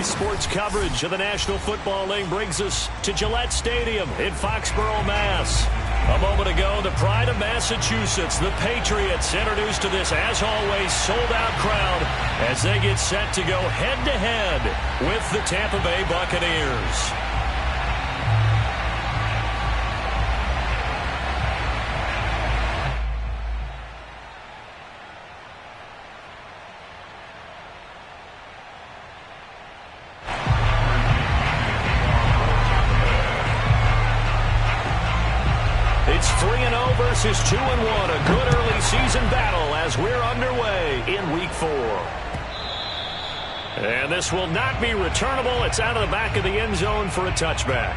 Sports coverage of the National Football League brings us to Gillette Stadium in Foxborough, Mass. A moment ago, the pride of Massachusetts, the Patriots, introduced to this, as always, sold-out crowd as they get set to go head-to-head with the Tampa Bay Buccaneers. It's 3-0 versus 2-1, a good early season battle as we're underway in Week 4. And this will not be returnable. It's out of the back of the end zone for a touchback.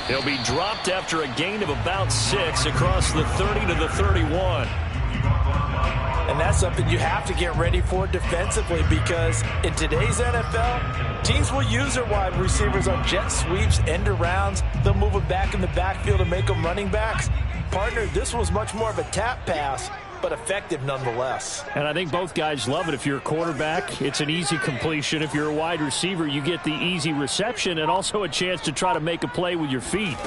He'll be dropped after a gain of about 6 across the 30 to the 31. And that's something you have to get ready for defensively, because in today's NFL, teams will use their wide receivers on jet sweeps, end arounds. They'll move them back in the backfield and make them running backs. Partner, this was much more of a tap pass, but effective nonetheless. And I think both guys love it. If you're a quarterback, it's an easy completion. If you're a wide receiver, you get the easy reception and also a chance to try to make a play with your feet.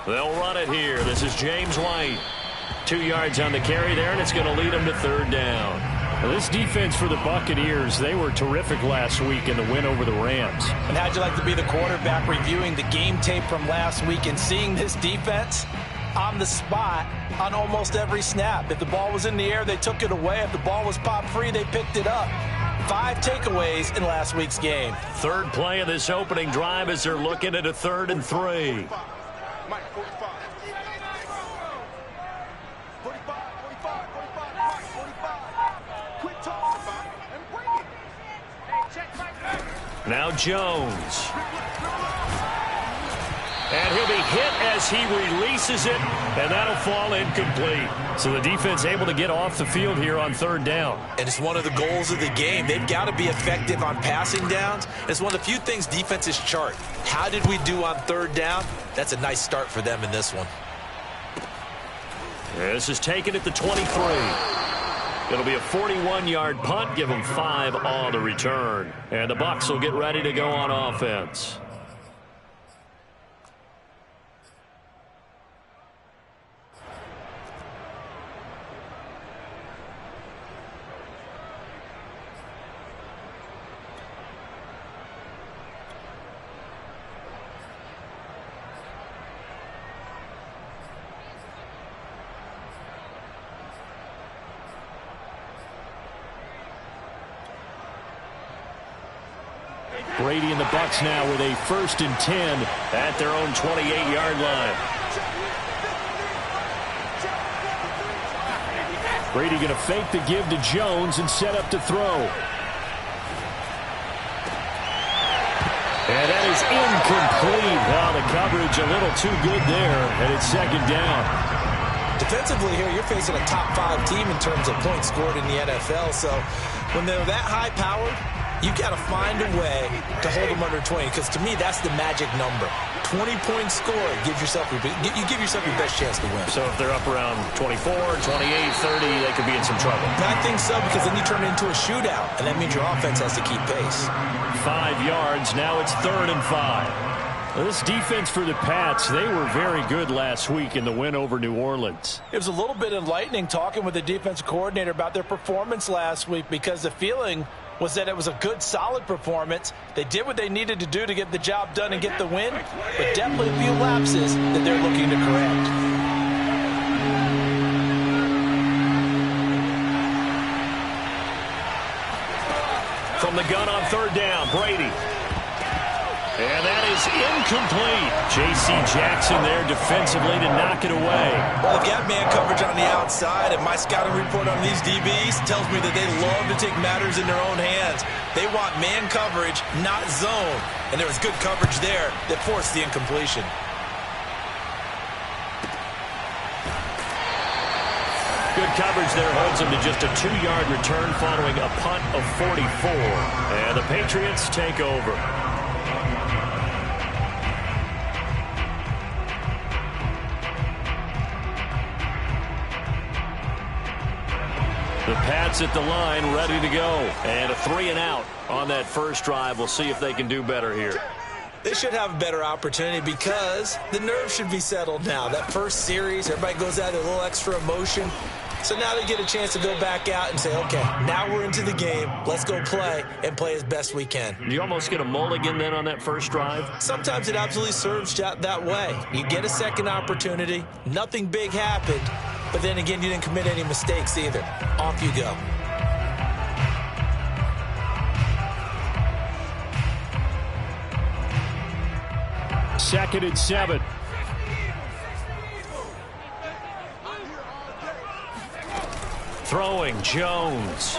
They'll run it here. This is James White. 2 yards on the carry there, and it's going to lead them to third down. Now, this defense for the Buccaneers, they were terrific last week in the win over the Rams. And how'd you like to be the quarterback reviewing the game tape from last week and seeing this defense on the spot on almost every snap? If the ball was in the air, they took it away. If the ball was popped free, they picked it up. 5 takeaways in last week's game. Third play of this opening drive as they're looking at a 3rd and 3. Now Jones. And he'll be hit as he releases it, and that'll fall incomplete. So the defense able to get off the field here on third down. And it's one of the goals of the game. They've got to be effective on passing downs. It's one of the few things defenses chart. How did we do on third down? That's a nice start for them in this one. This is taken at the 23. It'll be a 41-yard punt. Give them 5 on the return. And the Bucs will get ready to go on offense. Brady and the Bucs now with a 1st and 10 at their own 28-yard line. Brady going to fake the give to Jones and set up to throw. And that is incomplete. Well, the coverage a little too good there, and it's 2nd down. Defensively here, you're facing a top 5 team in terms of points scored in the NFL. So when they're that high-powered, you got to find a way to hold them under 20, because to me, that's the magic number. 20 points scored, you give yourself your best chance to win. So if they're up around 24, 28, 30, they could be in some trouble. I think so, because then you turn it into a shootout, and that means your offense has to keep pace. 5 yards, now it's 3rd and 5. This defense for the Pats, they were very good last week in the win over New Orleans. It was a little bit enlightening talking with the defensive coordinator about their performance last week, because the feeling was that it was a good, solid performance. They did what they needed to do to get the job done and get the win, but definitely a few lapses that they're looking to correct. From the gun on 3rd down, Brady. And that is incomplete. J.C. Jackson there defensively to knock it away. Well, they've got man coverage on the outside, and my scouting report on these DBs tells me that they love to take matters in their own hands. They want man coverage, not zone. And there was good coverage there that forced the incompletion. Good coverage there holds him to just a 2-yard return following a punt of 44. And the Patriots take over. The Pats at the line, ready to go. And a 3-and-out on that first drive. We'll see if they can do better here. They should have a better opportunity, because the nerves should be settled now. That first series, everybody goes out with a little extra emotion. So now they get a chance to go back out and say, okay, now we're into the game. Let's go play and play as best we can. You almost get a mulligan then on that first drive? Sometimes it absolutely serves that way. You get a second opportunity. Nothing big happened. But then again, you didn't commit any mistakes either. Off you go. Second and 7. Throwing, Jones.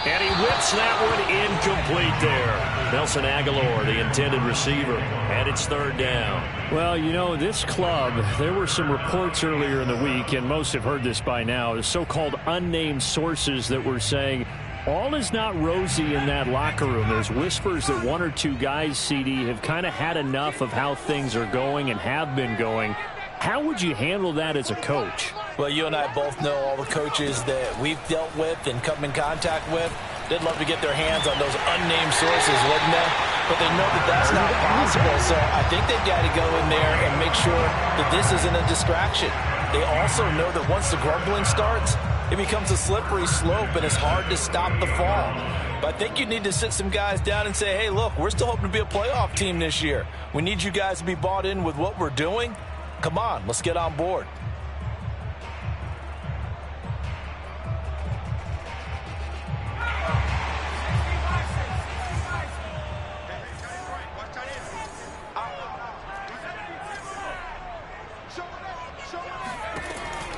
And he whips that one incomplete there. Nelson Aguilar, the intended receiver, and it's 3rd down. Well, you know, this club, there were some reports earlier in the week, and most have heard this by now, the so-called unnamed sources that were saying all is not rosy in that locker room. There's whispers that 1 or 2 guys, CD, have kind of had enough of how things are going and have been going. How would you handle that as a coach? Well, you and I both know all the coaches that we've dealt with and come in contact with. They'd love to get their hands on those unnamed sources, wouldn't they? But they know that that's not possible. So I think they've got to go in there and make sure that this isn't a distraction. They also know that once the grumbling starts, it becomes a slippery slope, and it's hard to stop the fall. But I think you need to sit some guys down and say, hey, look, we're still hoping to be a playoff team this year. We need you guys to be bought in with what we're doing. Come on, let's get on board.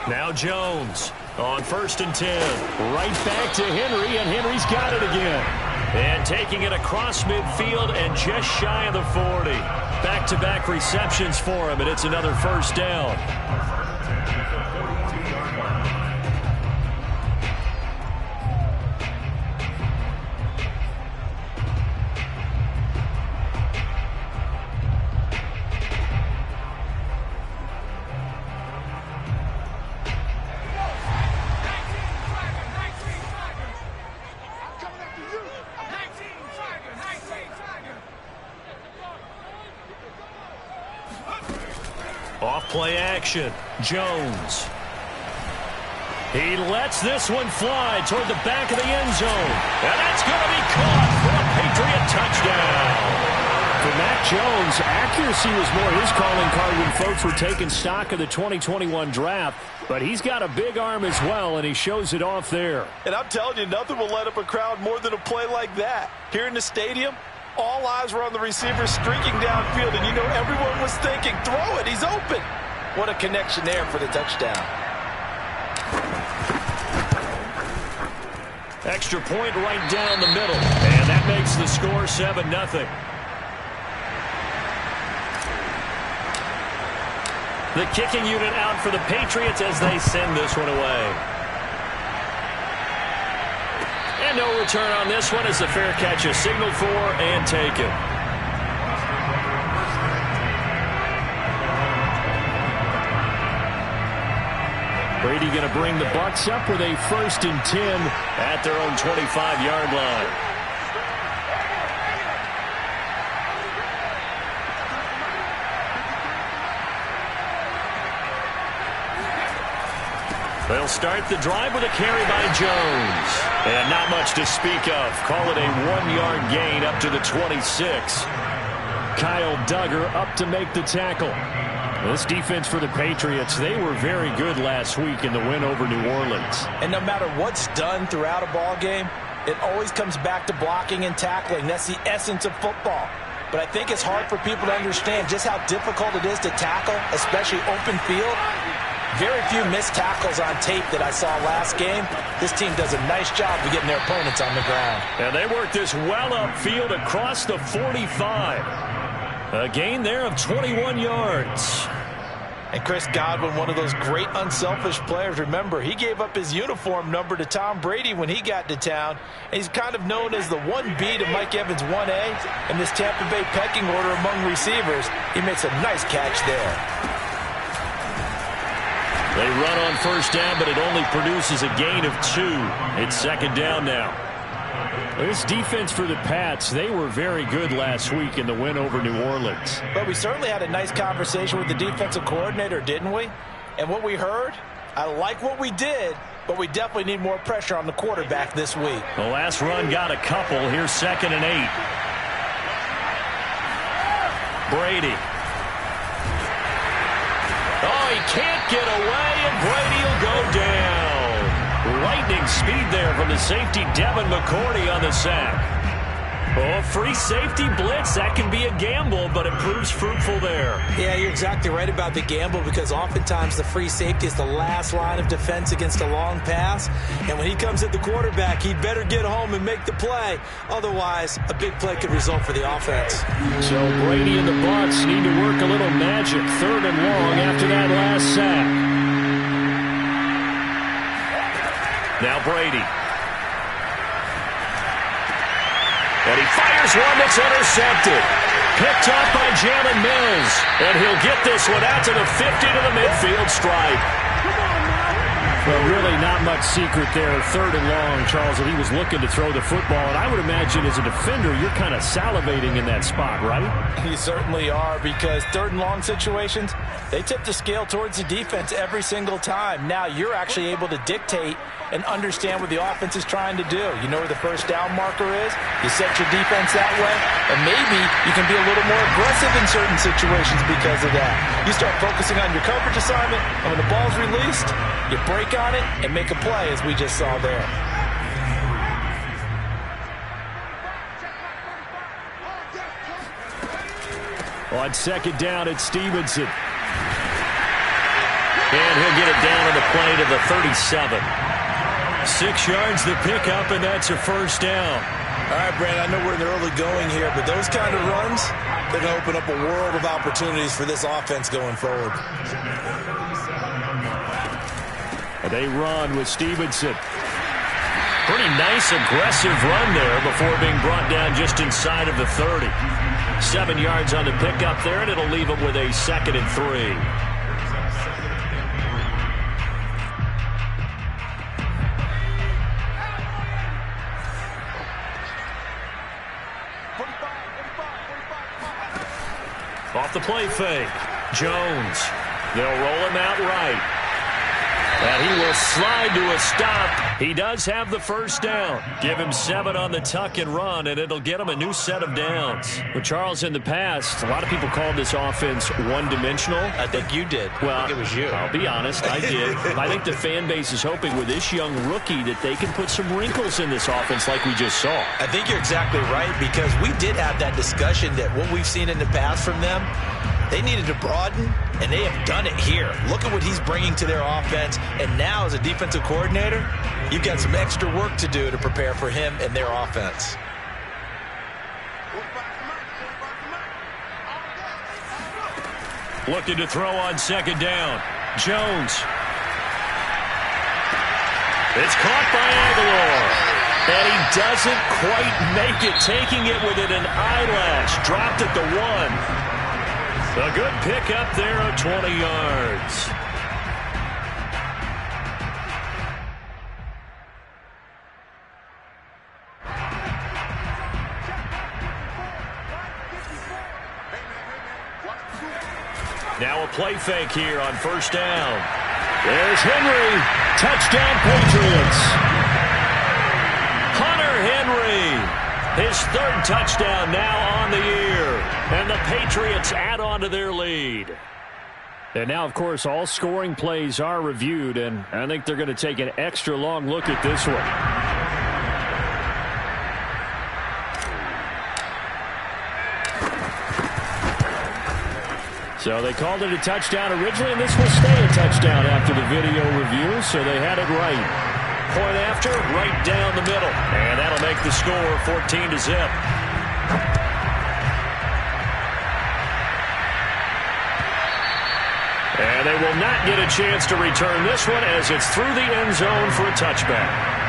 Now Jones on 1st and 10. Right back to Henry, and Henry's got it again. And taking it across midfield and just shy of the 40. Back-to-back receptions for him, and it's another first down. Off-play action. Jones. He lets this one fly toward the back of the end zone. And that's going to be caught for a Patriot touchdown. For Mac Jones, accuracy was more his calling card when folks were taking stock of the 2021 draft. But he's got a big arm as well, and he shows it off there. And I'm telling you, nothing will light up a crowd more than a play like that. Here in the stadium, all eyes were on the receiver streaking downfield, and you know everyone was thinking, throw it, he's open. What a connection there for the touchdown. Extra point right down the middle, and that makes the score 7-0. The kicking unit out for the Patriots as they send this one away. And no return on this one as the fair catch is signaled for and taken. Brady going to bring the Bucs up with a 1st and 10 at their own 25-yard line. They'll start the drive with a carry by Jones. And not much to speak of. Call it a 1-yard gain up to the 26. Kyle Duggar up to make the tackle. This defense for the Patriots, they were very good last week in the win over New Orleans. And no matter what's done throughout a ball game, it always comes back to blocking and tackling. That's the essence of football. But I think it's hard for people to understand just how difficult it is to tackle, especially open field. Very few missed tackles on tape that I saw last game. This team does a nice job of getting their opponents on the ground. And they work this well upfield across the 45. A gain there of 21 yards. And Chris Godwin, one of those great unselfish players. Remember, he gave up his uniform number to Tom Brady when he got to town. And he's kind of known as the 1B to Mike Evans' 1A. In this Tampa Bay pecking order among receivers, he makes a nice catch there. They run on 1st down, but it only produces a gain of 2. It's 2nd down now. This defense for the Pats, they were very good last week in the win over New Orleans. But we certainly had a nice conversation with the defensive coordinator, didn't we? And what we heard, I like what we did, but we definitely need more pressure on the quarterback this week. The last run got a couple. Here's 2nd and 8. Brady. Oh, he can't get away, and Brady will go down. Lightning speed there from the safety, Devin McCourty, on the sack. Oh, free safety blitz. That can be a gamble, but it proves fruitful there. Yeah, you're exactly right about the gamble because oftentimes the free safety is the last line of defense against a long pass. And when he comes at the quarterback, he'd better get home and make the play. Otherwise, a big play could result for the offense. So Brady and the Bucs need to work a little magic. 3rd and long after that last sack. Now Brady. And he fires one that's intercepted. Picked up by Jalen Mills. And he'll get this one out to the 50 to the midfield stripe. Well, really not much secret there. 3rd and long, Charles, that he was looking to throw the football. And I would imagine as a defender, you're kind of salivating in that spot, right? You certainly are, because 3rd and long situations, they tip the scale towards the defense every single time. Now you're actually able to dictate and understand what the offense is trying to do. You know where the 1st down marker is. You set your defense that way, and maybe you can be a little more aggressive in certain situations because of that. You start focusing on your coverage assignment, and when the ball's released, you break on it and make a play, as we just saw there. On 2nd down, it's Stevenson. And he'll get it down on the play to the 37. 6 yards the pickup, and that's a first down. All right, Brandon, I know we're in the early going here, but those kind of runs, they're going to open up a world of opportunities for this offense going forward. And they run with Stevenson. Pretty nice, aggressive run there before being brought down just inside of the 30. 7 yards on the pickup there, and it'll leave them with a 2nd and 3. Off the play fake. Jones. They'll roll him out right. And he will slide to a stop. He does have the first down. Give him 7 on the tuck and run, and it'll get him a new set of downs. But Charles, in the past, a lot of people called this offense one-dimensional. I think you did. Well, I think it was you. I'll be honest, I did. I think the fan base is hoping with this young rookie that they can put some wrinkles in this offense like we just saw. I think you're exactly right, because we did have that discussion that what we've seen in the past from them, they needed to broaden, and they have done it here. Look at what he's bringing to their offense, and now as a defensive coordinator, you've got some extra work to do to prepare for him and their offense. Looking to throw on 2nd down. Jones. It's caught by Aguilar. And he doesn't quite make it, taking it within an eyelash. Dropped at the 1. A good pickup there of 20 yards. Now a play fake here on 1st down. There's Henry. Touchdown Patriots. Hunter Henry. His 3rd touchdown now on the year. And the Patriots add on to their lead. And now, of course, all scoring plays are reviewed, and I think they're going to take an extra long look at this one. So they called it a touchdown originally, and this will stay a touchdown after the video review, so they had it right. Point after, right down the middle. And that'll make the score 14-0. And they will not get a chance to return this one as it's through the end zone for a touchback.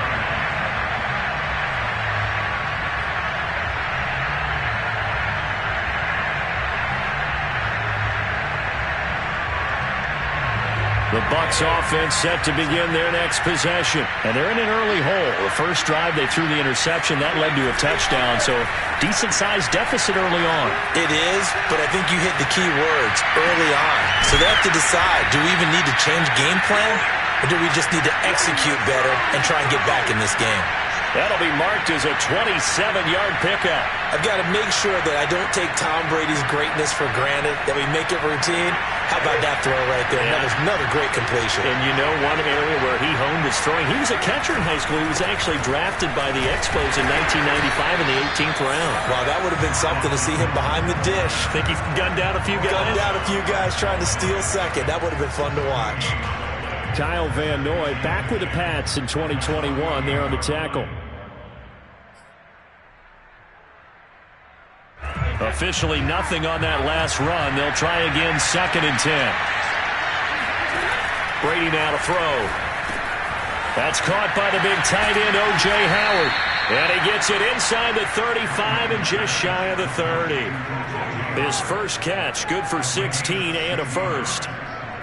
The Bucs offense set to begin their next possession. And they're in an early hole. The first drive, they threw the interception. That led to a touchdown. So decent-sized deficit early on. It is, but I think you hit the key words, early on. So they have to decide, do we even need to change game plan? Or do we just need to execute better and try and get back in this game? That'll be marked as a 27-yard pickup. I've got to make sure that I don't take Tom Brady's greatness for granted, that we make it routine. How about that throw right there? Yeah. Another great completion. And you know one area where he honed his throwing, he was a catcher in high school. He was actually drafted by the Expos in 1995 in the 18th round. Wow, that would have been something to see him behind the dish. Think he gunned down a few guys? Gunned down a few guys trying to steal second. That would have been fun to watch. Kyle Van Noy back with the Pats in 2021 there on the tackle. Officially nothing on that last run. They'll try again, 2nd and 10. Brady now to throw. That's caught by the big tight end, O.J. Howard. And he gets it inside the 35 and just shy of the 30. His first catch, good for 16 and a first.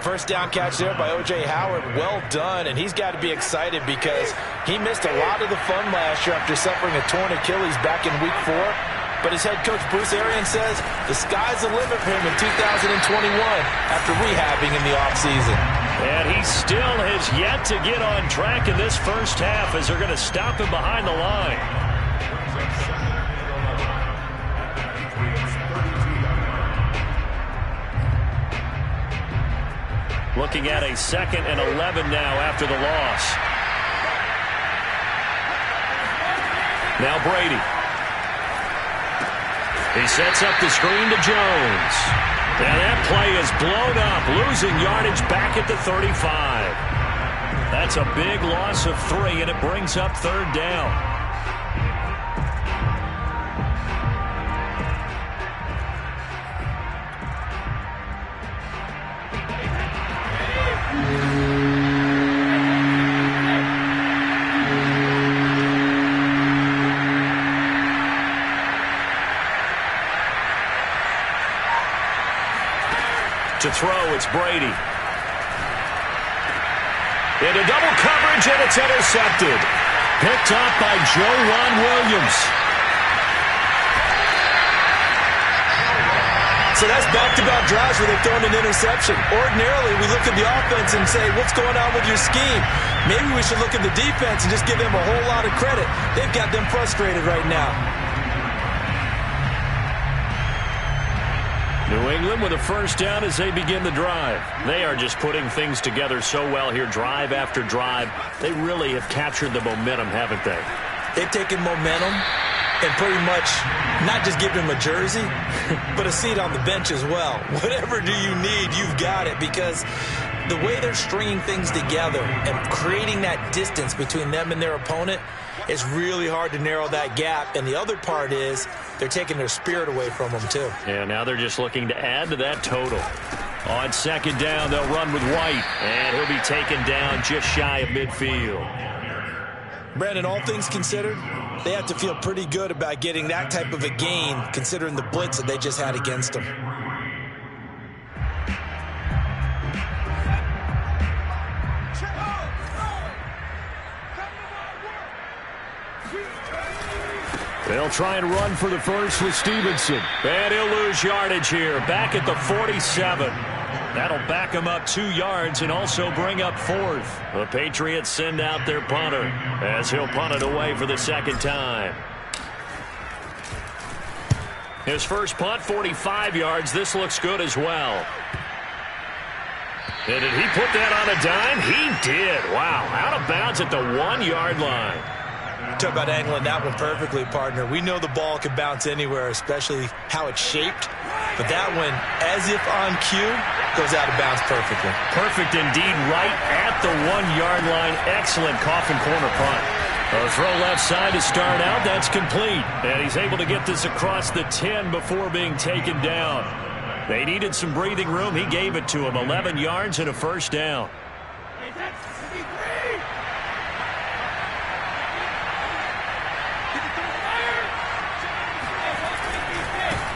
First down catch there by O.J. Howard. Well done, and he's got to be excited because he missed a lot of the fun last year after suffering a torn Achilles back in Week 4. But his head coach, Bruce Arians, says the sky's the limit for him in 2021 after rehabbing in the offseason. And he still has yet to get on track in this first half as they're going to stop him behind the line. Looking at a 2nd and 11 now after the loss. Now Brady. He sets up the screen to Jones. And that play is blown up, losing yardage back at the 35. That's a big loss of 3, and it brings up 3rd down. To throw, it's Brady. Into double coverage, and it's intercepted. Picked off by Joe Williams. So that's back-to-back drives where they've thrown an interception. Ordinarily, we look at the offense and say, what's going on with your scheme? Maybe we should look at the defense and just give them a whole lot of credit. They've got them frustrated right now. New England with a 1st down as they begin the drive. They are just putting things together so well here, drive after drive. They really have captured the momentum, haven't they? They've taken momentum and pretty much not just give them a jersey, but a seat on the bench as well. Whatever do you need, you've got it, because the way they're stringing things together and creating that distance between them and their opponent, it's really hard to narrow that gap. And the other part is they're taking their spirit away from them, too. Yeah, now they're just looking to add to that total. On 2nd down, they'll run with White, and he'll be taken down just shy of midfield. Brandon, all things considered, they have to feel pretty good about getting that type of a gain, considering the blitz that they just had against them. They'll try and run for the first with Stevenson. And he'll lose yardage here, back at the 47. That'll back him up 2 yards and also bring up 4th. The Patriots send out their punter as he'll punt it away for the 2nd time. His first punt, 45 yards. This looks good as well. And did he put that on a dime? He did. Wow, out of bounds at the 1-yard line. Talk about angling that one perfectly, partner. We know the ball can bounce anywhere, especially how it's shaped. But that one, as if on cue, goes out of bounds perfectly. Perfect indeed, right at the 1-yard line. Excellent coffin corner punt. A throw left side to start out. That's complete. And he's able to get this across the 10 before being taken down. They needed some breathing room. He gave it to him. 11 yards and a 1st down.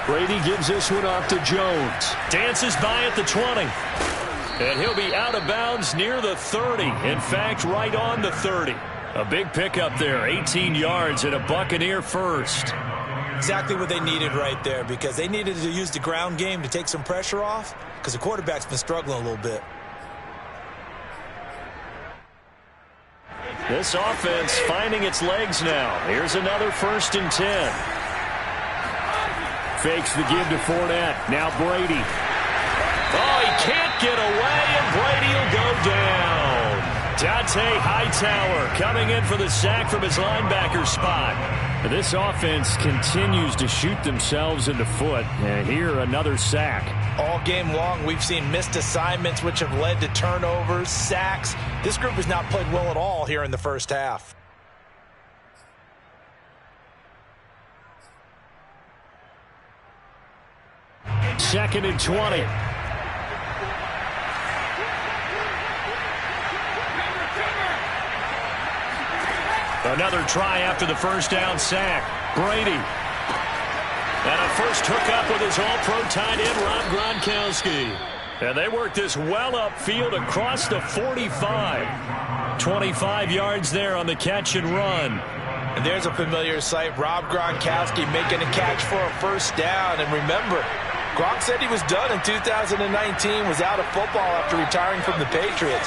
Brady gives this one off to Jones. Dances by at the 20. And he'll be out of bounds near the 30. In fact, right on the 30. A big pickup there. 18 yards and a Buccaneer first. Exactly what they needed right there, because they needed to use the ground game to take some pressure off, because the quarterback's been struggling a little bit. This offense finding its legs now. Here's another 1st and 10. Fakes the give to Fournette. Now Brady. Oh, he can't get away, and Brady will go down. Dante Hightower coming in for the sack from his linebacker spot. This offense continues to shoot themselves in the foot. And here, another sack. All game long, we've seen missed assignments, which have led to turnovers, sacks. This group has not played well at all here in the first half. Second and 20. Another try after the 1st down sack. Brady. And a first hookup with his all-pro tight end, Rob Gronkowski. And they work this well upfield across the 45. 25 yards there on the catch and run. And there's a familiar sight. Rob Gronkowski making a catch for a 1st down. And remember, Gronk said he was done in 2019, was out of football after retiring from the Patriots.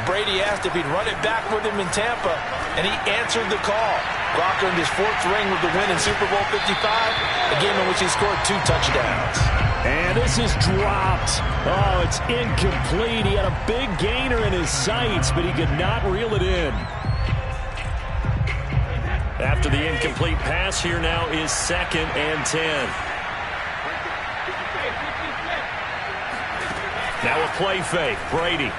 Brady asked if he'd run it back with him in Tampa, and he answered the call. Gronk earned his 4th ring with the win in Super Bowl 55, a game in which he scored 2 touchdowns. And this is dropped. Oh, it's incomplete. He had a big gainer in his sights, but he could not reel it in. After the incomplete pass, here now is 2nd and 10. Now a play fake. Brady.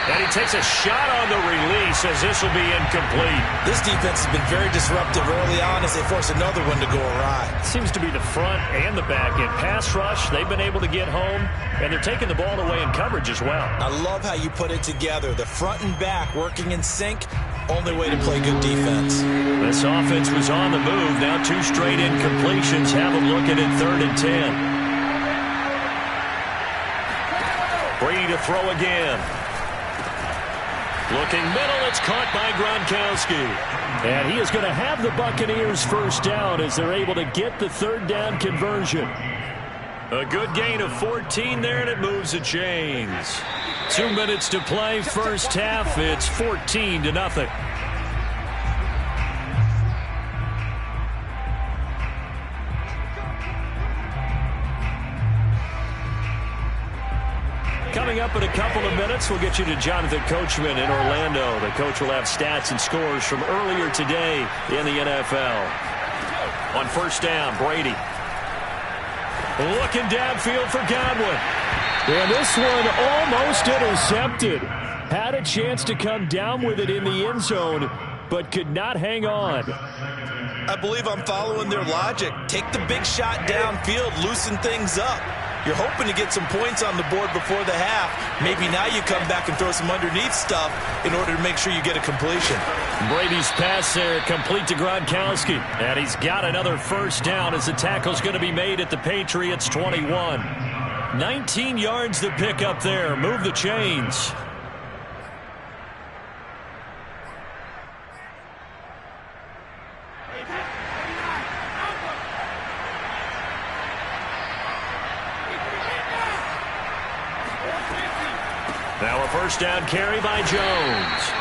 And he takes a shot on the release as this will be incomplete. This defense has been very disruptive early on as they force another one to go awry. Seems to be the front and the back in pass rush. They've been able to get home, and they're taking the ball away in coverage as well. I love how you put it together. The front and back working in sync. Only way to play good defense. This offense was on the move. Now 2 straight incompletions. Have them looking at 3rd and 10. Brady to throw again. Looking middle, it's caught by Gronkowski. And he is going to have the Buccaneers first down as they're able to get the 3rd down conversion. A good gain of 14 there, and it moves the chains. 2 minutes to play, first half. It's 14-0. Coming up in a couple of minutes, we'll get you to Jonathan Coachman in Orlando. The coach will have stats and scores from earlier today in the NFL. On first down, Brady. Looking downfield for Godwin. And this one almost intercepted. Had a chance to come down with it in the end zone, but could not hang on. I believe I'm following their logic. Take the big shot downfield, loosen things up. You're hoping to get some points on the board before the half. Maybe now you come back and throw some underneath stuff in order to make sure you get a completion. Brady's pass there complete to Gronkowski. And he's got another first down as the tackle's going to be made at the Patriots 21. 19 yards to pick up there. Move the chains. Now a first down carry by Jones.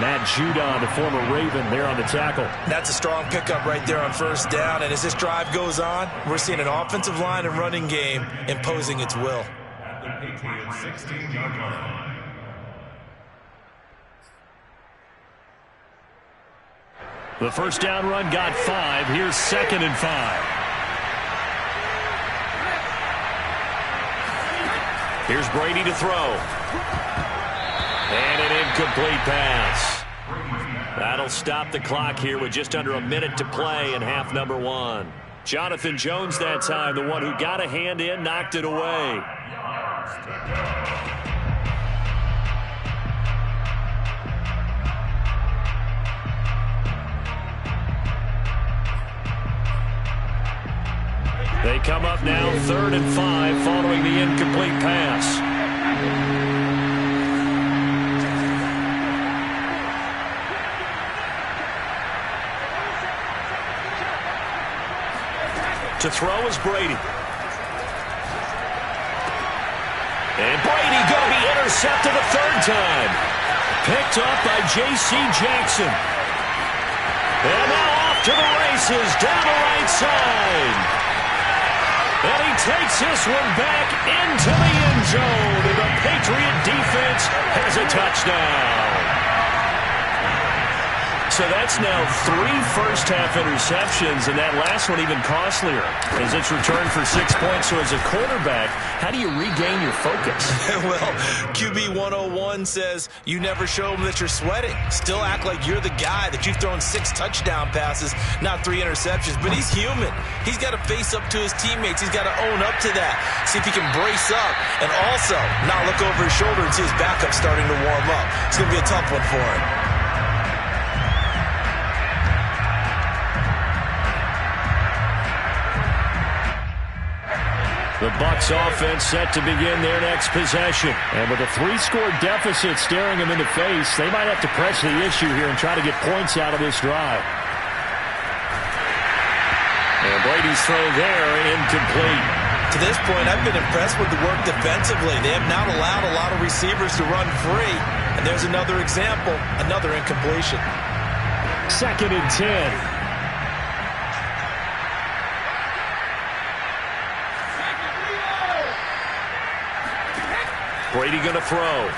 Matt Judon, the former Raven, there on the tackle. That's a strong pickup right there on first down. And as this drive goes on, we're seeing an offensive line and running game imposing its will. At the Patriots 16-yard line. The first down run got 5. Here's 2nd and 5. Here's Brady to throw. And an incomplete pass. That'll stop the clock here with just under a minute to play in half number 1. Jonathan Jones that time, the one who got a hand in, knocked it away. They come up now 3rd and 5 following the incomplete pass. To throw is Brady. And Brady going to be intercepted a 3rd time. Picked up by J.C. Jackson. And now off to the races down the right side. And he takes this one back into the end zone. And the Patriot defense has a touchdown. So that's now 3 first-half interceptions, and that last one even costlier as it's returned for 6 points. So as a quarterback, how do you regain your focus? Well, QB 101 says you never show them that you're sweating. Still act like you're the guy, that you've thrown 6 touchdown passes, not 3 interceptions. But he's human. He's got to face up to his teammates. He's got to own up to that. See if he can brace up and also not look over his shoulder and see his backup starting to warm up. It's going to be a tough one for him. The Bucs offense set to begin their next possession. And with a 3-score deficit staring them in the face, they might have to press the issue here and try to get points out of this drive. And Brady's throw there, incomplete. To this point, I've been impressed with the work defensively. They have not allowed a lot of receivers to run free. And there's another example, another incompletion. 2nd and 10. Brady going to throw.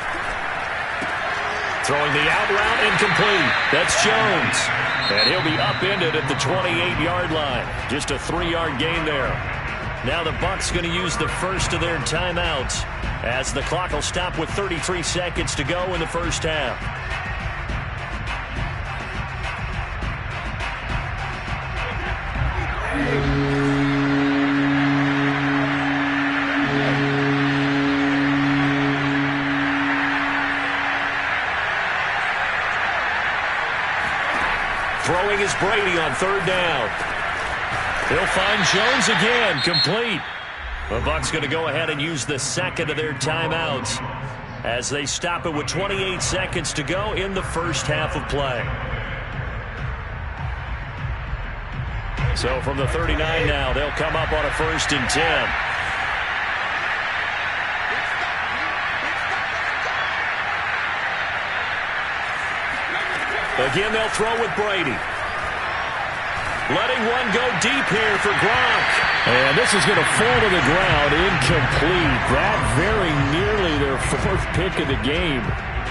Throwing the out route, incomplete. That's Jones. And he'll be upended at the 28-yard line. Just a 3-yard gain there. Now the Bucs going to use the first of their timeouts as the clock will stop with 33 seconds to go in the first half. Throwing is Brady on third down. He'll find Jones again, complete. The Bucs going to go ahead and use the second of their timeouts as they stop it with 28 seconds to go in the first half of play. So from the 39 now, they'll come up on a 1st and 10. Again, they'll throw with Brady. Letting one go deep here for Gronk. And this is going to fall to the ground, incomplete. That very nearly their 4th pick of the game.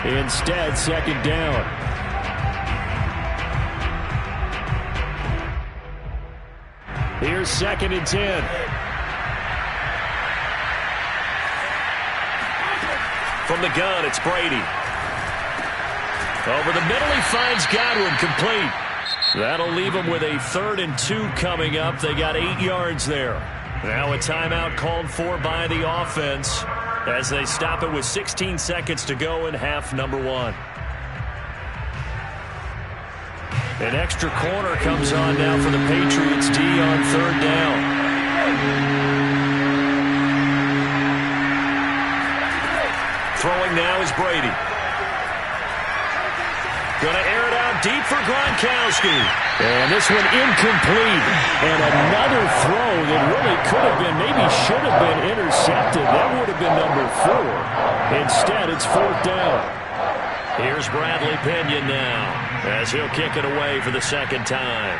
Instead, 2nd down. Here's 2nd and 10. From the gun, it's Brady. Over the middle, he finds Godwin, complete. That'll leave them with a 3rd and 2 coming up. They got 8 yards there. Now a timeout called for by the offense as they stop it with 16 seconds to go in half number 1. An extra corner comes on now for the Patriots D on 3rd down. Throwing now is Brady. Going to air it out deep for Gronkowski. And this one incomplete. And another throw that really could have been, maybe should have been intercepted. That would have been number 4. Instead, it's 4th down. Here's Bradley Pinion now as he'll kick it away for the 2nd time.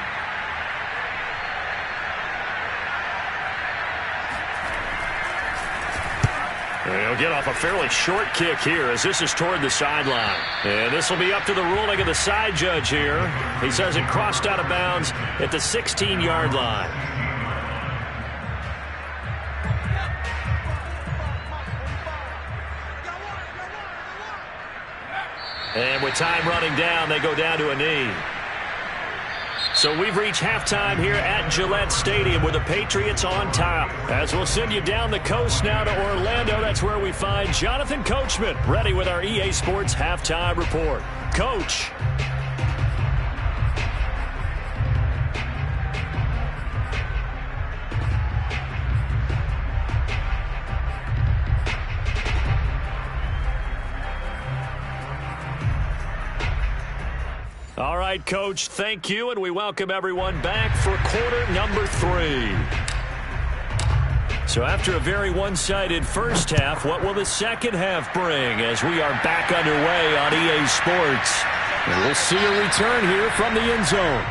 He'll get off a fairly short kick here as this is toward the sideline. And this will be up to the ruling of the side judge here. He says it crossed out of bounds at the 16-yard line. And with time running down, they go down to a knee. So we've reached halftime here at Gillette Stadium with the Patriots on top. As we'll send you down the coast now to Orlando, that's where we find Jonathan Coachman ready with our EA Sports Halftime Report. Coach. All right, Coach, thank you, and we welcome everyone back for quarter number 3. So after a very one-sided first half, what will the second half bring as we are back underway on EA Sports? And we'll see a return here from the end zone.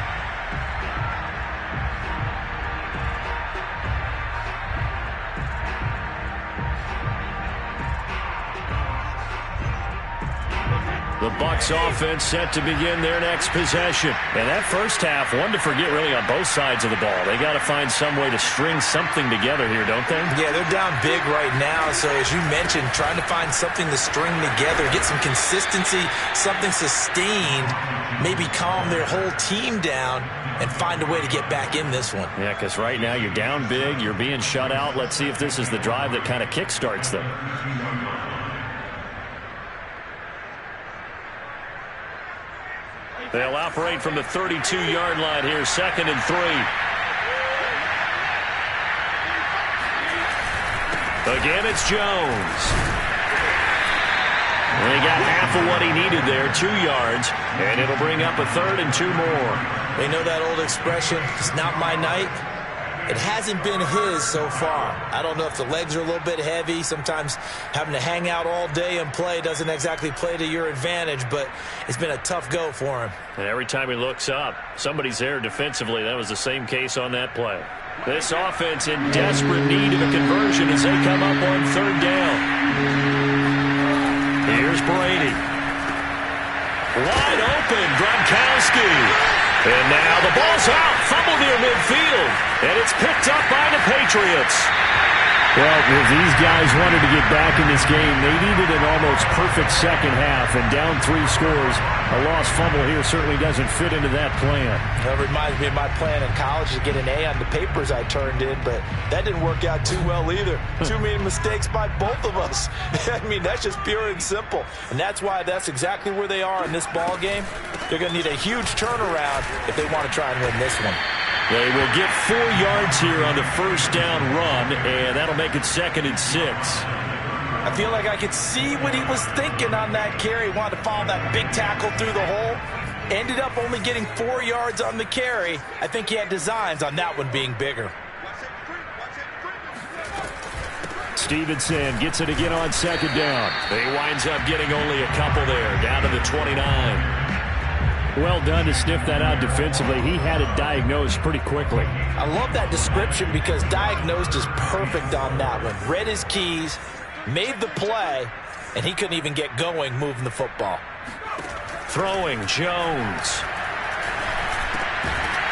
The Bucs offense set to begin their next possession. And that first half, one to forget really on both sides of the ball. They got to find some way to string something together here, don't they? Yeah, they're down big right now. So as you mentioned, trying to find something to string together, get some consistency, something sustained, maybe calm their whole team down and find a way to get back in this one. Yeah, because right now you're down big, you're being shut out. Let's see if this is the drive that kind of kickstarts them. They'll operate from the 32-yard line here, 2nd and 3. Again, it's Jones. And he got half of what he needed there, 2 yards, and it'll bring up a 3rd and 2 more. They know that old expression, it's not my night. It hasn't been his so far. I don't know if the legs are a little bit heavy. Sometimes having to hang out all day and play doesn't exactly play to your advantage, but it's been a tough go for him. And every time he looks up, somebody's there defensively. That was the same case on that play. This offense in desperate need of a conversion as they come up on 3rd down. Here's Brady. Wide open, Gronkowski. And now the ball's out. Fumble near midfield. And it's picked up by the Patriots. Well, if these guys wanted to get back in this game, they needed an almost perfect second half, and down 3 scores. A lost fumble here certainly doesn't fit into that plan. That reminds me of my plan in college to get an A on the papers I turned in, but that didn't work out too well either. Too many mistakes by both of us. I mean, that's just pure and simple. And that's why that's exactly where they are in this ball game. They're going to need a huge turnaround if they want to try and win this one. They will get 4 yards here on the first down run, and that'll make it 2nd and 6. I feel like I could see what he was thinking on that carry. He wanted to follow that big tackle through the hole. Ended up only getting 4 yards on the carry. I think he had designs on that one being bigger. Stevenson gets it again on 2nd down. He winds up getting only a couple there, down to the 29. Well done to sniff that out defensively. He had it diagnosed pretty quickly. I love that description because diagnosed is perfect on that one. Read his keys, made the play, and he couldn't even get going moving the football. Throwing, Jones.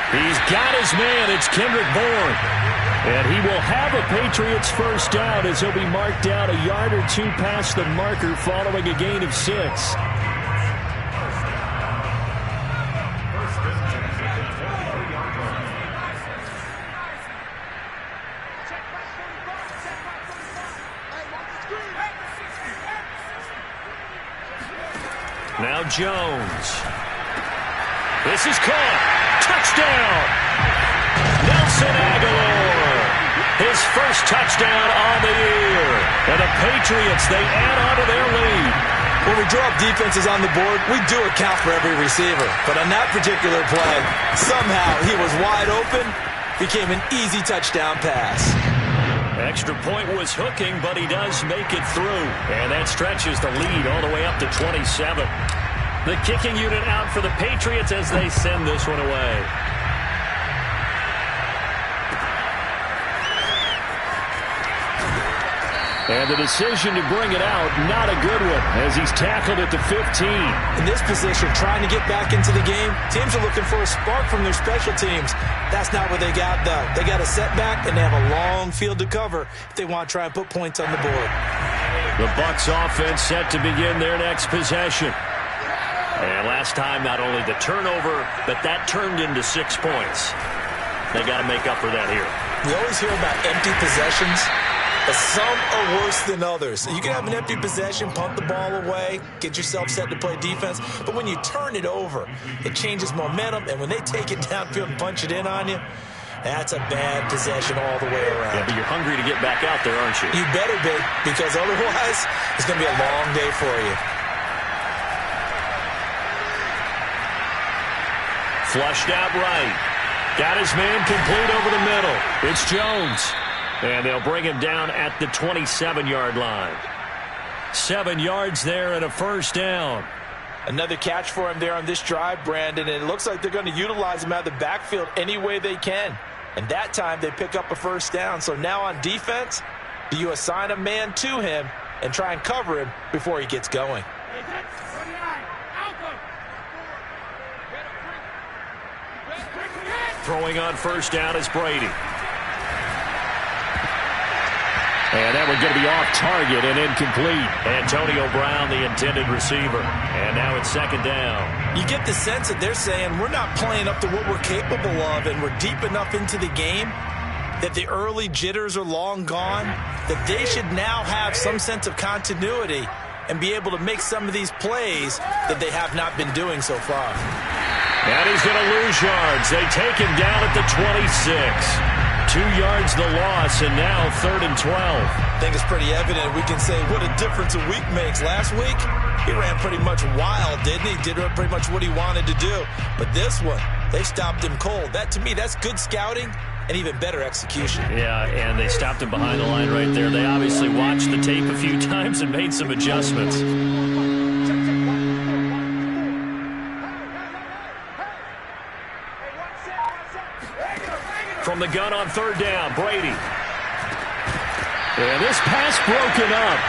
He's got his man. It's Kendrick Bourne. And he will have a Patriots first down as he'll be marked down a yard or 2 past the marker following a gain of 6. Now Jones. This is caught. Touchdown. Nelson Aguilar. His first touchdown on the year. And the Patriots, they add on to their lead. When we draw up defenses on the board, we do account for every receiver. But on that particular play, somehow he was wide open. Became an easy touchdown pass. Extra point was hooking, but he does make it through. And that stretches the lead all the way up to 27. The kicking unit out for the Patriots as they send this one away. And the decision to bring it out, not a good one, as he's tackled at the 15. In this position, trying to get back into the game, teams are looking for a spark from their special teams. That's not what they got, though. They got a setback, and they have a long field to cover if they want to try and put points on the board. The Bucs offense set to begin their next possession. And last time, not only the turnover, but that turned into 6 points. They got to make up for that here. We always hear about empty possessions, but some are worse than others. You can have an empty possession, punt the ball away, get yourself set to play defense. But when you turn it over, it changes momentum. And when they take it downfield and punch it in on you, that's a bad possession all the way around. Yeah, but you're hungry to get back out there, aren't you? You better be, because otherwise it's going to be a long day for you. Flushed out right. Got his man complete over the middle. It's Jones. And they'll bring him down at the 27-yard line. 7 yards there and a first down. Another catch for him there on this drive, Brandon. And it looks like they're going to utilize him out of the backfield any way they can. And that time they pick up a first down. So now on defense, do you assign a man to him and try and cover him before he gets going? Throwing on first down is Brady. And that one's going to be off target and incomplete. Antonio Brown, the intended receiver. And now it's second down. You get the sense that they're saying we're not playing up to what we're capable of, and we're deep enough into the game that the early jitters are long gone, that they should now have some sense of continuity and be able to make some of these plays that they have not been doing so far. And he's going to lose yards. They take him down at the 26. 2 yards the loss, and now 3rd and 12. I think it's pretty evident. We can say what a difference a week makes. Last week, he ran pretty much wild, didn't he? Did pretty much what he wanted to do. But this one, they stopped him cold. That, to me, that's good scouting and even better execution. Yeah, and they stopped him behind the line right there. They obviously watched the tape a few times and made some adjustments. From the gun on 3rd down, Brady. And this pass broken up.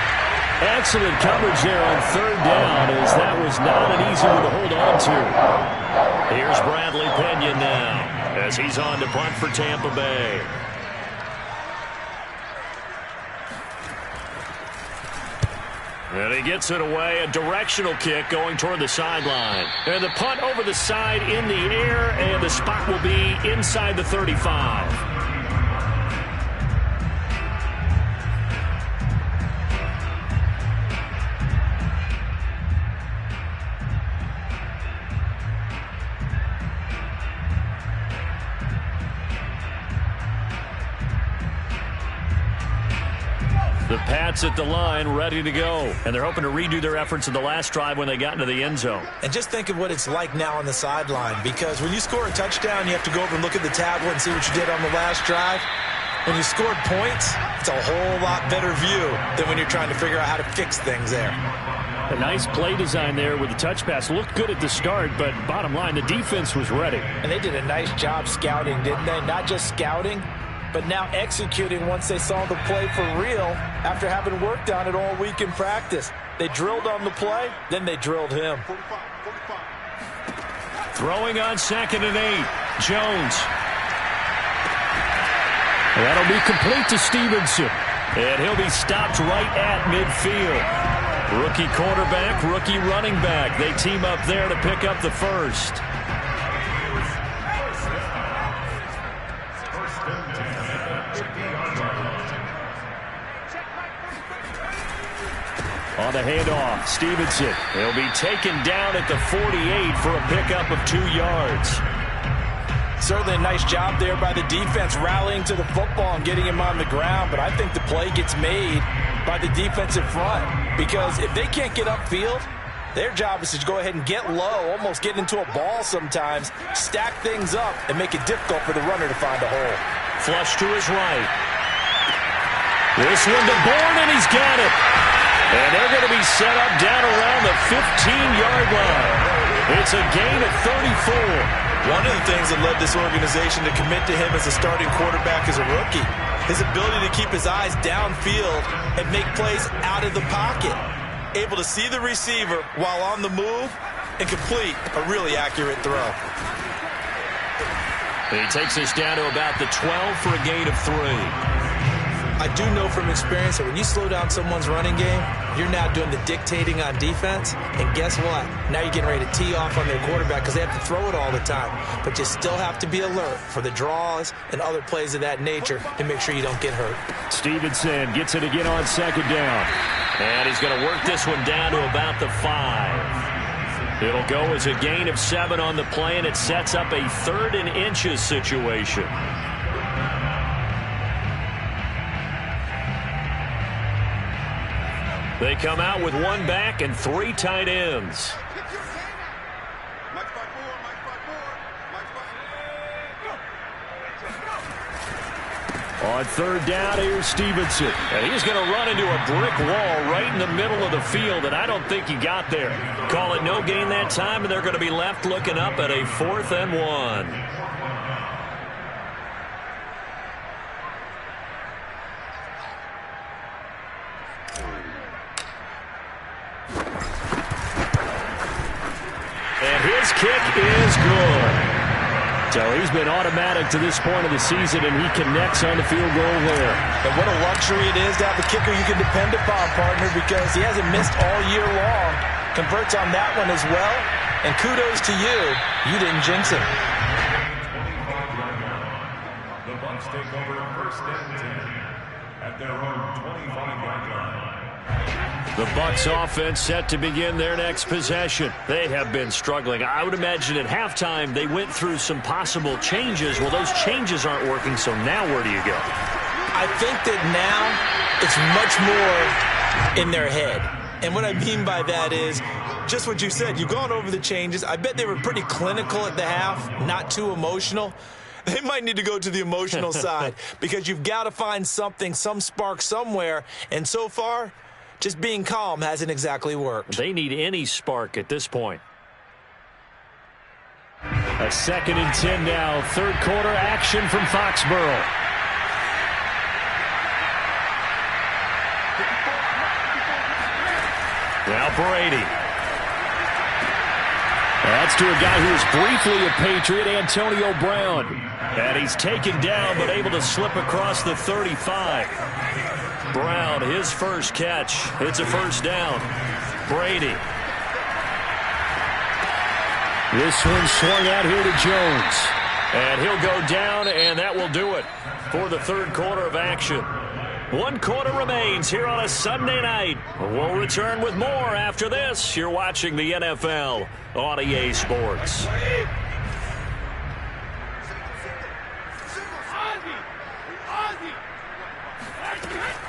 Excellent coverage there on 3rd down, as that was not an easy one to hold on to. Here's Bradley Pinion now. as he's on to punt for Tampa Bay. And he gets it away, a directional kick going toward the sideline. And the punt over the side in the air, and the spot will be inside the 35. The Pats at the line, ready to go. And they're hoping to redo their efforts in the last drive when they got into the end zone. And just think of what it's like now on the sideline, because when you score a touchdown, you have to go over and look at the tablet and see what you did on the last drive. When you scored points, it's a whole lot better view than when you're trying to figure out how to fix things there. A nice play design there with the touch pass. Looked good at the start, but bottom line, the defense was ready. And they did a nice job scouting, didn't they? Not just scouting, but now executing once they saw the play for real after having worked on it all week in practice. They drilled on the play, then they drilled him. Throwing on 2nd and 8. Jones. That'll be complete to Stevenson. And he'll be stopped right at midfield. Rookie quarterback, rookie running back. They team up there to pick up the first. On the handoff, Stevenson. He'll be taken down at the 48 for a pickup of 2 yards. Certainly a nice job there by the defense rallying to the football and getting him on the ground, but I think the play gets made by the defensive front, because if they can't get upfield, their job is to go ahead and get low, almost get into a ball sometimes, stack things up, and make it difficult for the runner to find a hole. Flush to his right. This one to Bourne, and he's got it. And they're going to be set up down around the 15-yard line. It's a gain of 34. One of the things that led this organization to commit to him as a starting quarterback as a rookie, his ability to keep his eyes downfield and make plays out of the pocket. Able to see the receiver while on the move and complete a really accurate throw. He takes us down to about the 12 for a gain of 3. I do know from experience that when you slow down someone's running game, you're now doing the dictating on defense. And guess what? Now you're getting ready to tee off on their quarterback because they have to throw it all the time. But you still have to be alert for the draws and other plays of that nature to make sure you don't get hurt. Stevenson gets it again on 2nd down. And he's going to work this one down to about the 5. It'll go as a gain of 7 on the play, and it sets up a 3rd and inches situation. They come out with 1 back and 3 tight ends. On 3rd down, here's Stevenson. And he's going to run into a brick wall right in the middle of the field, and I don't think he got there. Call it no gain that time, and they're going to be left looking up at a 4th and 1. And his kick is good. So he's been automatic to this point of the season, and he connects on the field goal there. And what a luxury it is to have a kicker you can depend upon, partner, because he hasn't missed all year long. Converts on that one as well. And kudos to you. You didn't jinx him. The Bucs take over 1st and 10 at their own 25-yard line. The Bucs offense set to begin their next possession. They have been struggling. I would imagine at halftime they went through some possible changes. Well, those changes aren't working, so now where do you go? I think that now it's much more in their head. And what I mean by that is just what you said. You've gone over the changes. I bet they were pretty clinical at the half, not too emotional. They might need to go to the emotional side because you've got to find something, some spark somewhere. And so far, just being calm hasn't exactly worked. They need any spark at this point. A 2nd and 10 now. 3rd quarter action from Foxborough. Now Brady. That's to a guy who was briefly a Patriot, Antonio Brown. And he's taken down but able to slip across the 35. Brown, his first catch. It's a first down. Brady. This one swung out here to Jones. And he'll go down, and that will do it for the third quarter of action. 1 quarter remains here on a Sunday night. We'll return with more after this. You're watching the NFL on EA Sports.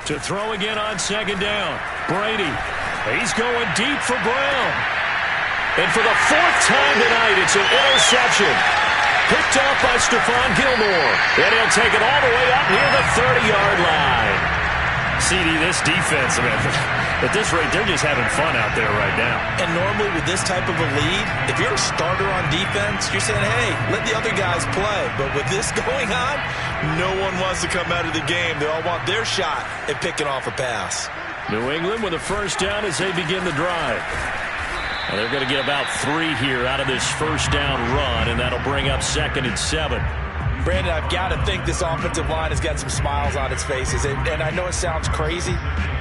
To throw again on second down. Brady. He's going deep for Brown. And for the 4th time tonight, it's an interception. Picked off by Stephon Gilmore. And he'll take it all the way up near the 30-yard line. CD, this defense, at this rate, they're just having fun out there right now. And normally with this type of a lead, if you're a starter on defense, you're saying, hey, let the other guys play. But with this going on, no one wants to come out of the game. They all want their shot at picking off a pass. New England with a first down as they begin the drive. Well, they're going to get about 3 here out of this first down run, and that'll bring up 2nd and 7. Brandon, I've got to think this offensive line has got some smiles on its faces. And I know it sounds crazy,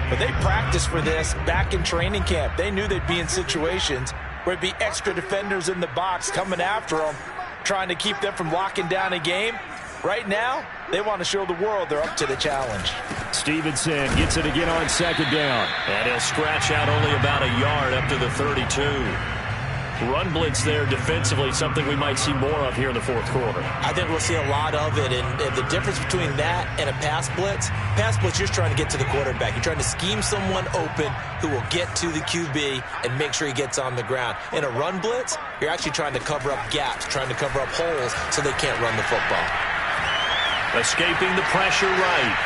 but they practiced for this back in training camp. They knew they'd be in situations where there'd be extra defenders in the box coming after them, trying to keep them from locking down a game. Right now, they want to show the world they're up to the challenge. Stevenson gets it again on second down. And he'll scratch out only about a yard up to the 32. Run blitz there defensively, something we might see more of here in the fourth quarter. I think we'll see a lot of it, and the difference between that and a pass blitz, you're just trying to get to the quarterback. You're trying to scheme someone open who will get to the QB and make sure he gets on the ground. In a run blitz, you're actually trying to cover up gaps, trying to cover up holes so they can't run the football. Escaping the pressure right.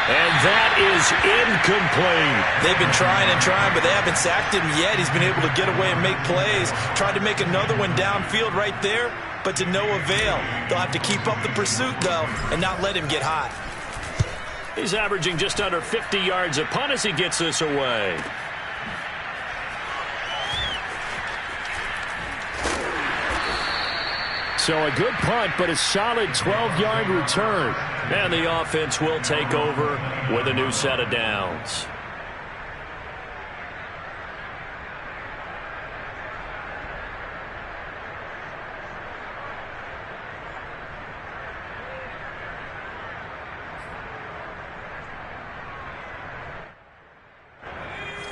And that is incomplete. They've been trying and trying, but they haven't sacked him yet. He's been able to get away and make plays. Tried to make another one downfield right there, but to no avail. They'll have to keep up the pursuit, though, and not let him get hot. He's averaging just under 50 yards a punt as he gets this away. So a good punt, but a solid 12-yard return. And the offense will take over with a new set of downs.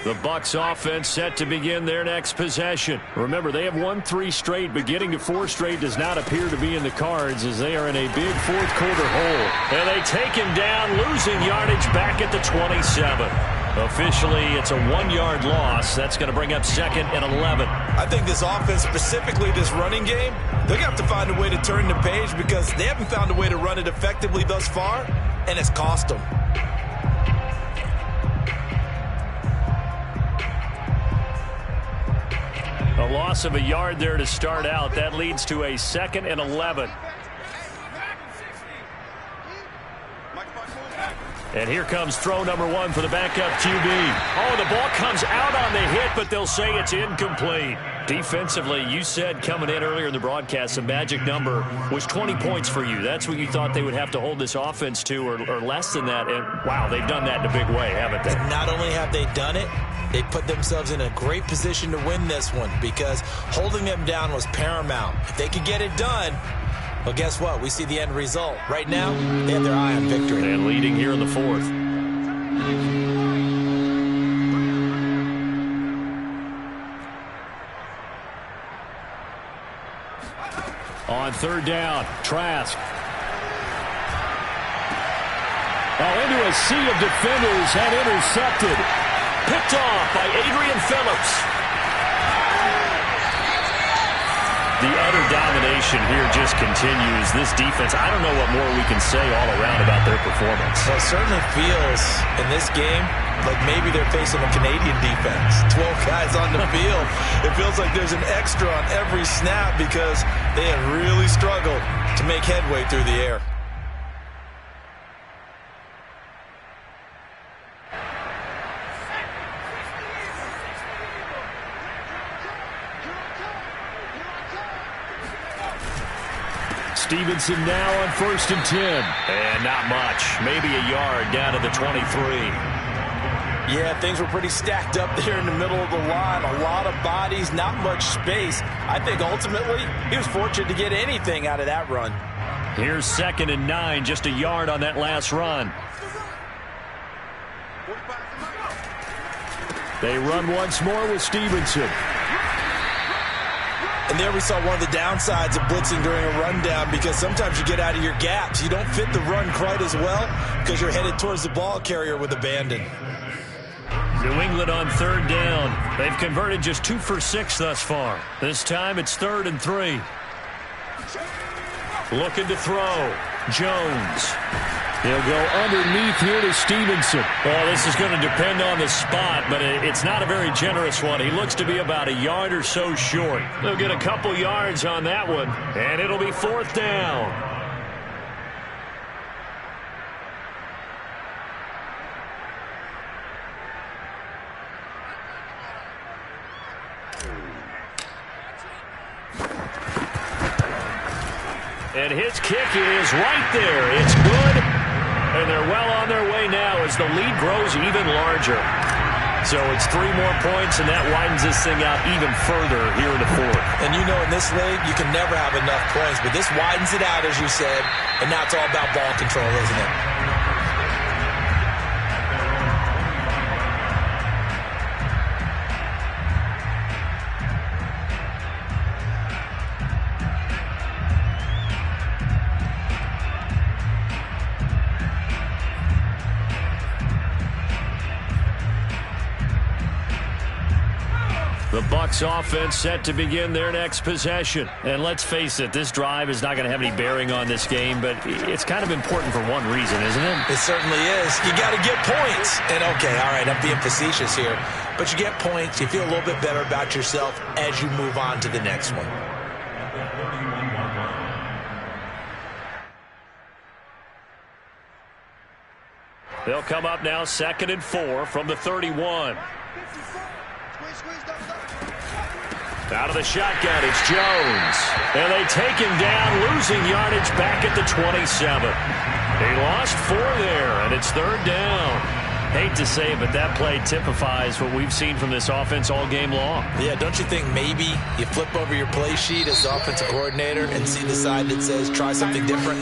The Bucs offense set to begin their next possession. Remember, they have won 3 straight, but getting to 4 straight does not appear to be in the cards as they are in a big fourth quarter hole. And they take him down, losing yardage back at the 27. Officially, it's a 1-yard loss. That's going to bring up 2nd and 11. I think this offense, specifically this running game, they're going to have to find a way to turn the page because they haven't found a way to run it effectively thus far, and it's cost them. A loss of a yard there to start out. That leads to a 2nd and 11. And here comes throw number 1 for the backup QB. Oh, the ball comes out on the hit, but they'll say it's incomplete. Defensively, you said coming in earlier in the broadcast, the magic number was 20 points for you. That's what you thought they would have to hold this offense to, or less than that. And, wow, they've done that in a big way, haven't they? Not only have they done it, they put themselves in a great position to win this one because holding them down was paramount. If they could get it done, well, guess what? We see the end result. Right now, they have their eye on victory. And leading here in the fourth. On third down, Trask. Into a sea of defenders and intercepted. Picked off by Adrian Phillips. The utter domination here just continues. This defense, I don't know what more we can say all around about their performance. Well, it certainly feels in this game like maybe they're facing a Canadian defense. 12 guys on the field. It feels like there's an extra on every snap because they have really struggled to make headway through the air. Stevenson now on 1st and 10. And not much. Maybe a yard down to the 23. Yeah, things were pretty stacked up there in the middle of the line. A lot of bodies, not much space. I think ultimately he was fortunate to get anything out of that run. Here's 2nd and 9, just a yard on that last run. They run once more with Stevenson. And there we saw one of the downsides of blitzing during a rundown, because sometimes you get out of your gaps. You don't fit the run quite as well because you're headed towards the ball carrier with abandon. New England on 3rd down. They've converted just 2 for 6 thus far. This time it's 3rd and 3. Looking to throw. Jones. He'll go underneath here to Stevenson. Well, this is going to depend on the spot, but it's not a very generous one. He looks to be about a yard or so short. They'll get a couple yards on that one, and it'll be 4th down. And his kick is right there. It's good. And they're well on their way now as the lead grows even larger. So it's 3 more points, and that widens this thing out even further here in the 4th. And you know, in this league, you can never have enough points, but this widens it out, as you said, and now it's all about ball control, isn't it? The Bucs offense set to begin their next possession. And let's face it, this drive is not going to have any bearing on this game, but it's kind of important for one reason, isn't it? It certainly is. You got to get points. And okay, all right, I'm being facetious here, but you get points, you feel a little bit better about yourself as you move on to the next one. They'll come up now 2nd and 4 from the 31. Out of the shotgun, it's Jones. And they take him down, losing yardage back at the 27. They lost 4 there, and it's 3rd down. Hate to say it, but that play typifies what we've seen from this offense all game long. Yeah, don't you think maybe you flip over your play sheet as the offensive coordinator and see the side that says try something different?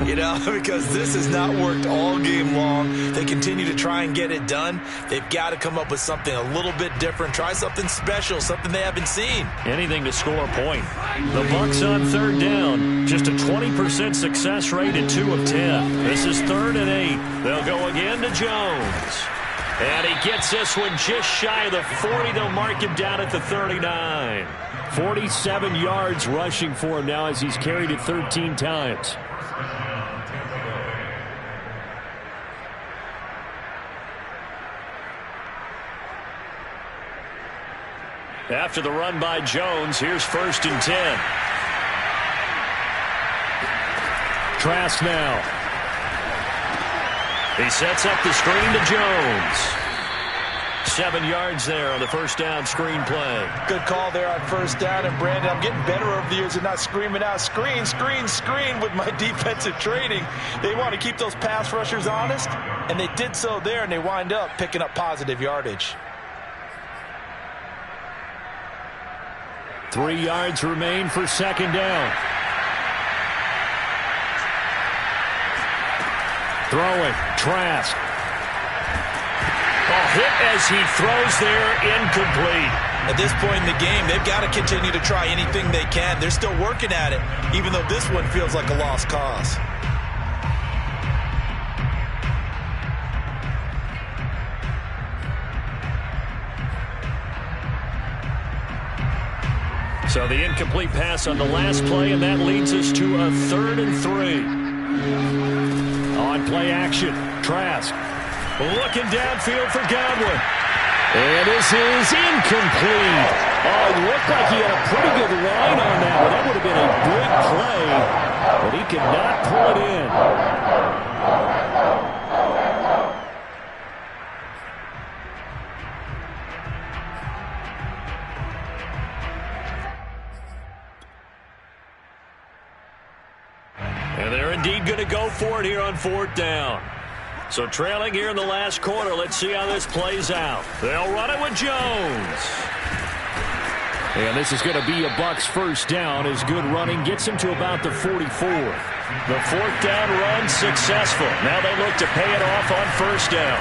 You know, because this has not worked all game long. They continue to try and get it done. They've got to come up with something a little bit different. Try something special, something they haven't seen. Anything to score a point. The Bucs on 3rd down. Just a 20% success rate at 2 of 10. This is 3rd and 8. They'll go again to Jones. And he gets this one just shy of the 40. They'll mark him down at the 39. 47 yards rushing for him now as he's carried it 13 times. After the run by Jones, here's 1st and 10. Trask now. He sets up the screen to Jones. 7 yards there on the 1st down screen play. Good call there on 1st down. And Brandon, I'm getting better over the years of not screaming out screen, screen, screen with my defensive training. They want to keep those pass rushers honest, and they did so there, and they wind up picking up positive yardage. 3 yards remain for 2nd down. Throwing, Trask. A hit as he throws there, incomplete. At this point in the game, they've got to continue to try anything they can. They're still working at it, even though this one feels like a lost cause. So the incomplete pass on the last play, and that leads us to a 3rd and 3. On play action, Trask looking downfield for Godwin. And this is incomplete. Oh, it looked like he had a pretty good line on that one. That would have been a big play, but he could not pull it in. indeed going to go for it here on 4th down. So trailing here in the last quarter. Let's see how this plays out. They'll run it with Jones. And this is going to be a Bucs first down as good running gets him to about the 44. The 4th down run successful. Now they look to pay it off on first down.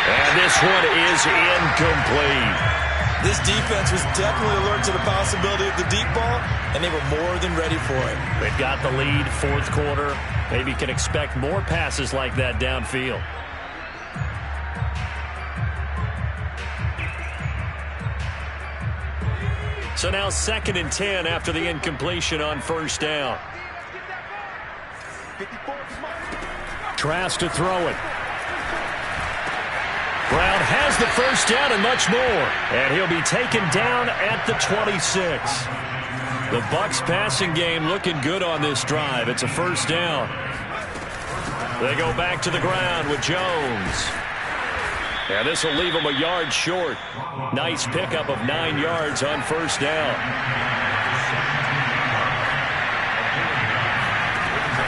And this one is incomplete. This defense was definitely alert to the possibility of the deep ball, and they were more than ready for it. They've got the lead, 4th quarter. Maybe can expect more passes like that downfield. So now 2nd and 10 after the incompletion on first down. Trask to throw it. Brown has the first down and much more. And he'll be taken down at the 26. The Bucs passing game looking good on this drive. It's a first down. They go back to the ground with Jones. And this will leave him a yard short. Nice pickup of 9 yards on first down.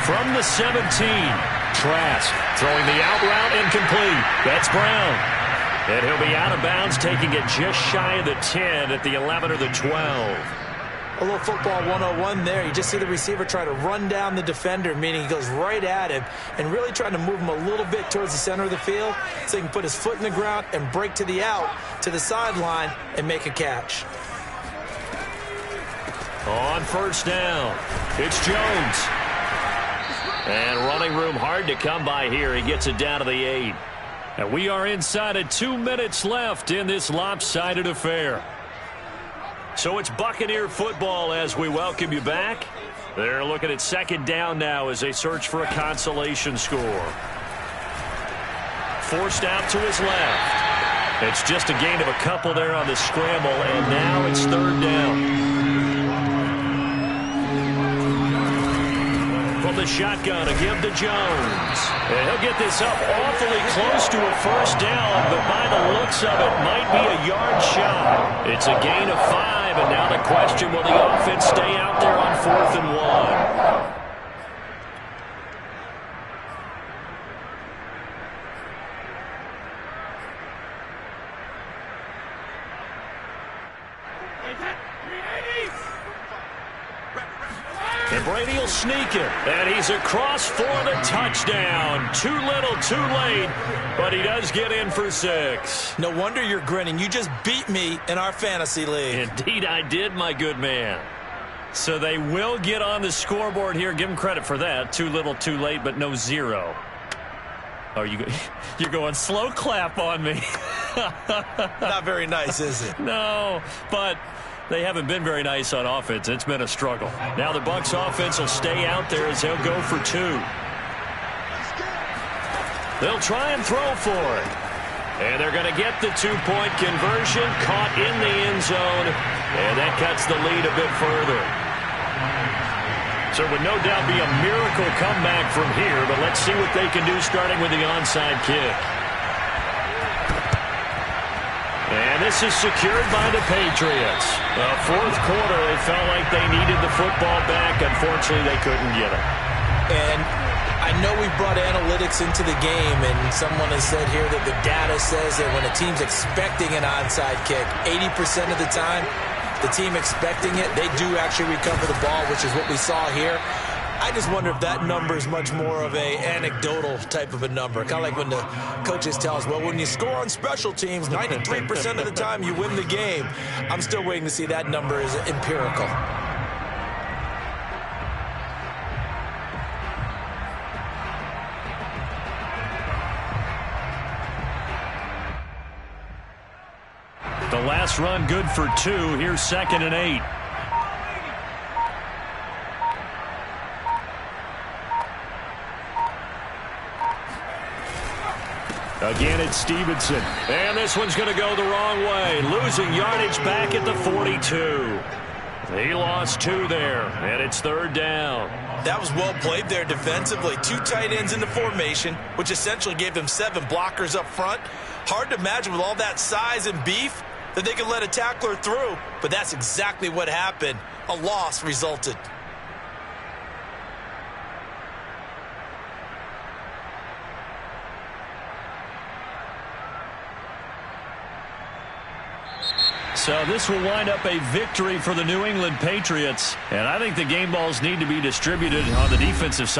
From the 17, Trask throwing the out route incomplete. That's Brown. And he'll be out of bounds, taking it just shy of the 10 at the 11 or the 12. A little football 101 there. You just see the receiver try to run down the defender, meaning he goes right at him and really trying to move him a little bit towards the center of the field so he can put his foot in the ground and break to the out, to the sideline, and make a catch. On first down, it's Jones. And running room hard to come by here. He gets it down to the 8. And we are inside of 2 minutes left in this lopsided affair. So it's Buccaneer football as we welcome you back. They're looking at 2nd down now as they search for a consolation score. Forced out to his left. It's just a gain of a couple there on the scramble, and now it's 3rd down. From the shotgun to give to Jones. And he'll get this up awfully close to a first down, but by the looks of it, might be a yard shy. It's a gain of 5, and now the question, will the offense stay out there on 4th and 1? And Brady will sneak it. And he's across for the touchdown. Too little, too late. But he does get in for 6. No wonder you're grinning. You just beat me in our fantasy league. Indeed I did, my good man. So they will get on the scoreboard here. Give them credit for that. Too little, too late, but no 0. Oh, you're going slow clap on me. Not very nice, is it? No, but they haven't been very nice on offense. It's been a struggle. Now the Bucs offense will stay out there as they'll go for 2. They'll try and throw for it. And they're going to get the 2-point conversion, caught in the end zone, and that cuts the lead a bit further. So it would no doubt be a miracle comeback from here, but let's see what they can do starting with the onside kick. And this is secured by the Patriots. The 4th quarter, they felt like they needed the football back. Unfortunately, they couldn't get it. And I know we brought analytics into the game, and someone has said here that the data says that when a team's expecting an onside kick, 80% of the time, the team expecting it, they do actually recover the ball, which is what we saw here. I just wonder if that number is much more of a anecdotal type of a number. Kind of like when the coaches tell us, well, when you score on special teams, 93% of the time you win the game. I'm still waiting to see that number is empirical. The last run good for 2. Here's 2nd and 8. Again, it's Stevenson. And this one's going to go the wrong way. Losing yardage back at the 42. He lost 2 there, and it's 3rd down. That was well played there defensively. 2 tight ends in the formation, which essentially gave them 7 blockers up front. Hard to imagine with all that size and beef that they could let a tackler through, but that's exactly what happened. a loss resulted. So this will wind up a victory for the New England Patriots. And I think the game balls need to be distributed on the defensive side.